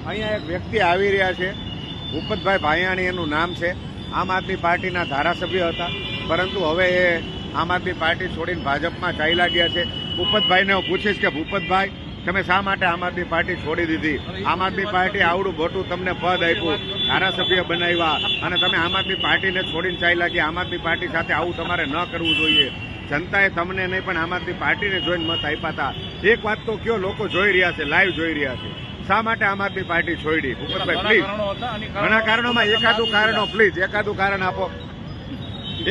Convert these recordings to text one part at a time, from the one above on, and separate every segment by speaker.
Speaker 1: અહીંયા એક વ્યક્તિ આવી રહ્યા છે, ભૂપતભાઈ ભાયાણી એનું નામ છે. આમ આદમી પાર્ટીના ધારાસભ્ય હતા, પરંતુ હવે એ આમ આદમી પાર્ટી છોડીને ભાજપમાં ચાલ્યા ગયા છે. ભૂપતભાઈને હું પૂછીશ કે ભૂપતભાઈ, તમે શા માટે આમ આદમી પાર્ટી છોડી દીધી? આમ આદમી પાર્ટી આવડું મોટું તમને પદ આપ્યું, ધારાસભ્ય બનાવ્યા, અને તમે આમ આદમી પાર્ટીને છોડીને ચાલ્યા ગયા. આમ આદમી પાર્ટી સાથે આવું તમારે ન કરવું જોઈએ. જનતાએ તમને નહીં પણ આમ આદમી પાર્ટીને જોઈને મત આપ્યા હતા. એક વાત તો કયો, લોકો જોઈ રહ્યા છે, લાઈવ જોઈ રહ્યા છે. શા માટે આમ આદમી પાર્ટી છોડી? ભૂપતભાઈ પ્લીઝ. ઘણા કારણોમાં એકાદું કારણ પ્લીઝ, એકાદું કારણ આપો.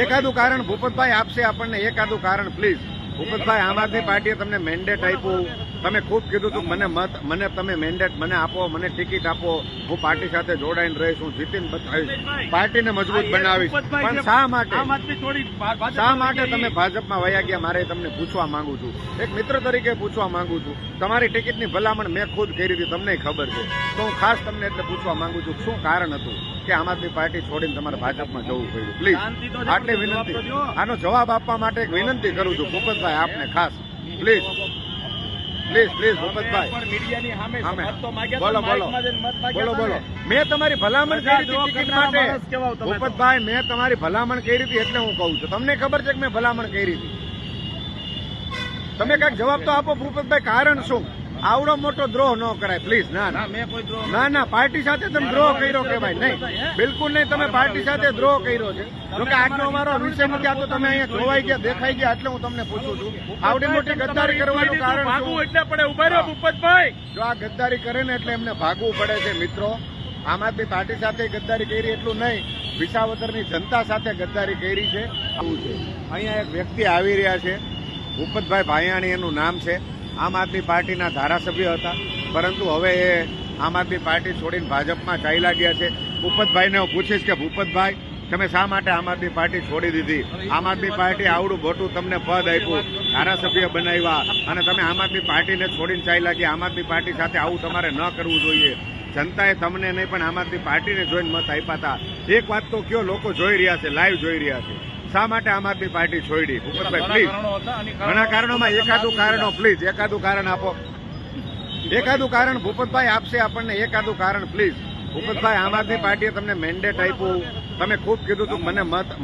Speaker 1: એકાદું કારણ ભૂપતભાઈ આપશે આપણને, એકાદું કારણ પ્લીઝ. ભૂપતભાઈ, આમ આદમી પાર્ટીએ તમને મેન્ડેટ આપ્યું, તમે ખુદ કીધું હતું મને તમે મેન્ડેટ મને આપો, મને ટિકિટ આપો, હું પાર્ટી સાથે જોડાઈને રહીશ, હું જીતીને બતાવીશ, પાર્ટીને મજબૂત બનાવીશ. પણ શા માટે તમે ભાજપમાં વયા ગયા? મારે તમને પૂછવા માંગુ છું, એક મિત્ર તરીકે પૂછવા માંગુ છું. તમારી ટિકિટની ભલામણ મેં ખુદ કરી હતી, તમને ખબર છે, તો હું ખાસ તમને એટલે પૂછવા માંગુ છું, શું કારણ હતું કે આમ આદમી પાર્ટી છોડીને તમારે ભાજપમાં જવું પડ્યું? પ્લીઝ, આટલી વિનંતી. આનો જવાબ આપવા માટે એક વિનંતી કરું છું ભૂપતભાઈ આપને ખાસ. પ્લીઝ પ્લીઝ પ્લીઝ ભૂપતભાઈ, બોલો બોલો બોલો બોલો. મેં તમારી ભલામણ કરી હતી ટિકિટ માટે. ભૂપતભાઈ, મેં તમારી ભલામણ કરી હતી એટલે હું કહું છું. તમને ખબર છે કે મેં ભલામણ કરી હતી? તમે કઈક જવાબ તો આપો ભૂપતભાઈ, કારણ શું? આવડો મોટો દ્રોહ ન કરાય પ્લીઝ. ના ના, પાર્ટી સાથે તમે દ્રોહ કર્યો કે ભાઈ? નહીં, બિલકુલ નહીં. તમે પાર્ટી સાથે દ્રોહ કર્યો છે. જોકે આજનો અમારો વિષય નથી, આ તો તમે અહીંયા જોવાઈ ગયા, દેખાઈ ગયા, એટલે હું તમને પૂછું છું. આવડી મોટી ગદ્દારી કરવાનું કારણ એટલે પડે ઉભા રહ્યો ભૂપતભાઈ. જો આ ગદ્દારી કરે ને એટલે એમને ભાગવું પડે છે મિત્રો. આમ આદમી પાર્ટી સાથે ગદ્દારી કરી એટલું નહીં, વિસાવદરની જનતા સાથે ગદ્દારી કરી છે. આવું છે. અહીંયા એક વ્યક્તિ આવી રહ્યા છે, ભૂપતભાઈ ભાયાણી એનું નામ છે. આમ આદમી પાર્ટીના ધારાસભ્ય હતા, પરંતુ હવે એ આમ આદમી પાર્ટી છોડીને ભાજપમાં ચાલ્યા ગયા છે. ભૂપતભાઈને હું પૂછીશ કે ભૂપતભાઈ, તમે શા માટે આમ આદમી પાર્ટી છોડી દીધી? આમ આદમી પાર્ટી આવડું મોટું તમને પદ આપ્યું, ધારાસભ્ય બનાવ્યા, અને તમે આમ આદમી પાર્ટીને છોડીને ચાલ્યા ગયા. આમ આદમી પાર્ટી સાથે આવું તમારે ન કરવું જોઈએ. જનતાએ તમને નહીં પણ આમ આદમી પાર્ટીને જોઈને મત આપ્યા હતા. એક વાત તો કયો, લોકો જોઈ રહ્યા છે, લાઈવ જોઈ રહ્યા છે. શા માટે આમ આદમી પાર્ટી છોડી? ભૂપતભાઈ પ્લીઝ. ઘણા કારણોમાં એકાદું કારણ પ્લીઝ, એકાદું કારણ આપો. એકાદું કારણ ભૂપતભાઈ આપશે આપણને, એકાદું કારણ પ્લીઝ. ભૂપતભાઈ, આમ આદમી પાર્ટીએ તમને મેન્ડેટ આપ્યું, તમે ખુદ કીધું હતું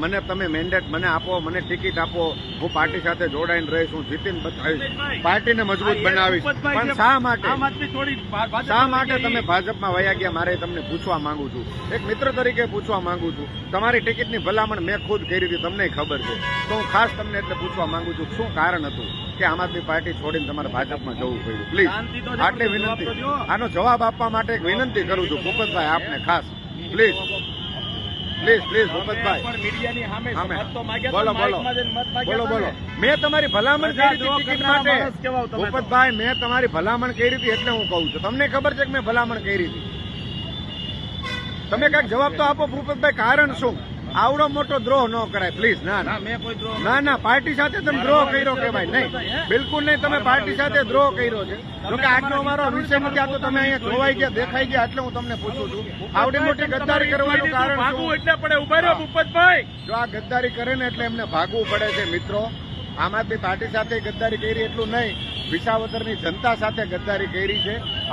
Speaker 1: મને તમે મેન્ડેટ મને આપો, મને ટિકિટ આપો, હું પાર્ટી સાથે જોડાઈને રહીશ, હું જીતીને બતાવીશ, પાર્ટીને મજબૂત બનાવીશ. પણ શા માટે તમે ભાજપમાં વયા ગયા? મારે તમને પૂછવા માંગુ છું, એક મિત્ર તરીકે પૂછવા માંગુ છું. તમારી ટિકિટની ભલામણ મેં ખુદ કરી હતી, તમને ખબર છે, તો હું ખાસ તમને એટલે પૂછવા માંગુ છું, શું કારણ હતું કે આમ આદમી પાર્ટી છોડીને તમારે ભાજપમાં જવું પડ્યું? પ્લીઝ, આટલી વિનંતી. આનો જવાબ આપવા માટે એક વિનંતી કરું છું ભૂપતભાઈ આપને ખાસ. પ્લીઝ પ્લીઝ પ્લીઝ ભૂપતભાઈ, બોલો બોલો બોલો બોલો. મેં તમારી ભલામણ કરી હતી ટિકિટ માટે. ભૂપતભાઈ, મેં તમારી ભલામણ કરી હતી એટલે હું કહું છું. તમને ખબર છે કે મેં ભલામણ કરી હતી? તમે કઈક જવાબ તો આપો ભૂપતભાઈ, કારણ શું? આવડો મોટો દ્રોહ ન કરાય પ્લીઝ. ના, પાર્ટી સાથે તમે દ્રોહ કર્યો કે ભાઈ? નહીં, બિલકુલ નહીં. તમે પાર્ટી સાથે દ્રોહ કર્યો છે. જોકે આજનો અમારો વિષય નથી, આ તો તમે અહીંયા જોવાઈ ગયા, દેખાઈ ગયા, એટલે હું તમને પૂછું છું. આવડી મોટી ગદ્દારી કરવાનું કારણ એટલે પડે ઉભા રહ્યો ભૂપતભાઈ. જો આ ગદ્દારી કરે ને એટલે એમને ભાગવું પડે છે મિત્રો. આમ આદમી પાર્ટી સાથે ગદ્દારી કરી એટલું નહીં, વિસાવદરની જનતા સાથે ગદ્દારી કરી છે.